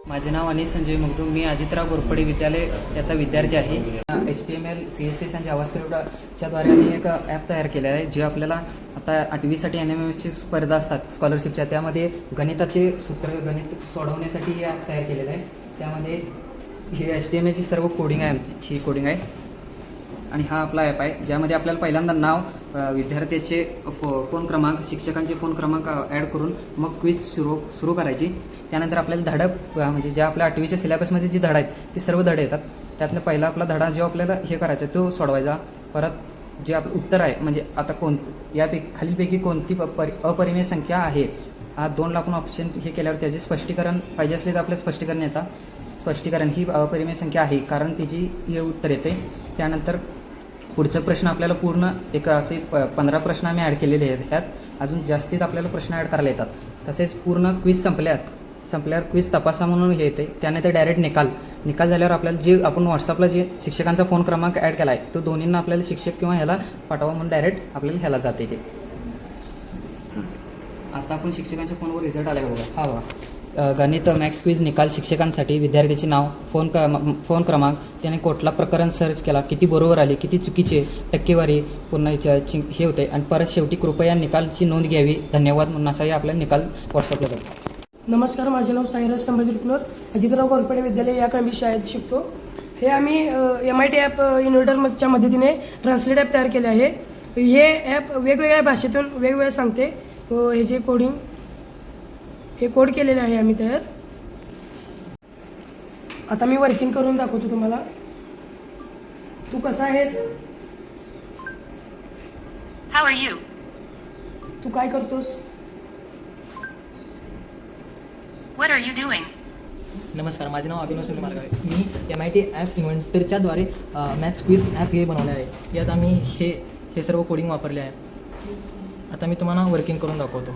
माझे नाव अनिस संजय मगदूम. मी अजितराव घोरपडे विद्यालय याचा विद्यार्थी आहे. HTML, CSS आणि जावास्क्रिप्टच्या द्वारे आम्ही एक ॲप तयार केले आहे, जे आपल्याला आता 8वीसाठी NMMSची स्पर्धा असतात स्कॉलरशिपच्या, त्यामध्ये गणिताचे गणित सोडवण्यासाठी हे ॲप तयार केलेलं आहे. त्यामध्ये हे HTMLची सर्व कोडिंग आहे, ही कोडिंग आहे. आणि हा आपला ॲप आहे, ज्यामध्ये आपल्याला पहिल्यांदा नाव, विद्यार्थ्याचे फोन क्रमांक, शिक्षकांचे फोन क्रमांक ॲड करून मग क्विज सुरू करायची. त्यानंतर आपल्याला धडा, म्हणजे ज्या आपल्या 8वीच्या सिलेबसमध्ये जी धडा आहेत ती सर्व धडे येतात. त्यातनं पहिला आपला धडा जो आपल्याला हे करायचा आहे तो सोडवायचा. परत जे आपलं उत्तर आहे, म्हणजे आता खालीलपैकी कोणती अपरिमेय संख्या आहे, हा 2 आपण ऑप्शन हे केल्यावर त्याचे स्पष्टीकरण पाहिजे असले तर आपलं स्पष्टीकरण येतात. स्पष्टीकरण ही अपरिमेय संख्या आहे कारण तिची हे उत्तर येते. त्यानंतर पुढचा प्रश्न आपल्याला पूर्ण एक असे 15 प्रश्न आम्ही ॲड केलेले आहेत. ह्यात अजून जास्तीत आपल्याला प्रश्न ॲड करायला येतात. तसेच पूर्ण क्विज संपल्यावर क्विज तपासा म्हणून हे येते. त्यानंतर डायरेक्ट निकाल झाल्यावर आपल्याला जे आपण व्हॉट्सअपला जे शिक्षकांचा फोन क्रमांक ॲड केला आहे तो दोन्हींना आपल्याला शिक्षक किंवा ह्याला पाठवा म्हणून डायरेक्ट आपल्याला ह्याला जाते. ते आता आपण शिक्षकांच्या फोनवर रिझल्ट आला का बघा. हा बघा, गणित मॅथ्स क्विज निकाल शिक्षकांसाठी विद्यार्थ्याचे नाव, फोन क्रमांक, त्याने कुठला प्रकरण सर्च केला, किती बरोबर आले, किती चुकीचे, टक्केवारी, पुन्हा हे होते. आणि परत शेवटी कृपया निकालची नोंद घ्यावी, धन्यवाद म्हणून असाही आपला निकाल व्हॉट्सअपला जातो. नमस्कार, माझे नाव साईराज संभाजी रुपनर, अजितराव घोरपडे विद्यालय या क्रमी शाळेत शिकतो. हे आम्ही MIT ॲप इन्व्हर्टरच्या मदतीने ट्रान्सलेट ॲप तयार केले आहे. हे ॲप वेगवेगळ्या भाषेतून वेगवेगळे सांगते. हे जे हे कोड केलेले आहे आम्ही तयार. आता मी वर्किंग करून दाखवतो तुम्हाला. तू कसा आहेस? How are you? तू काय करतोस? What are you doing? नमस्कार, माझे नाव अभिनव सुनील मार्गावे. मी MIT ॲप इन्व्हेंटरच्या द्वारे मॅथ्स क्विज ॲप हे बनवले आहे. यात आम्ही हे सर्व कोडिंग वापरले आहे. आता मी तुम्हाला वर्किंग करून दाखवतो.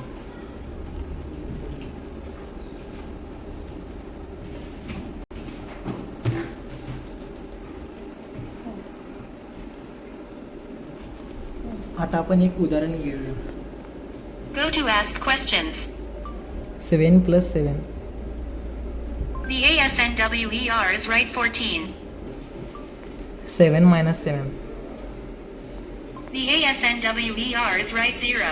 आता आपण एक उदाहरण घेऊया. Go to ask questions. 7 + 7. The ASNWER is right 14. 7 - 7. The ASNWER is right 0.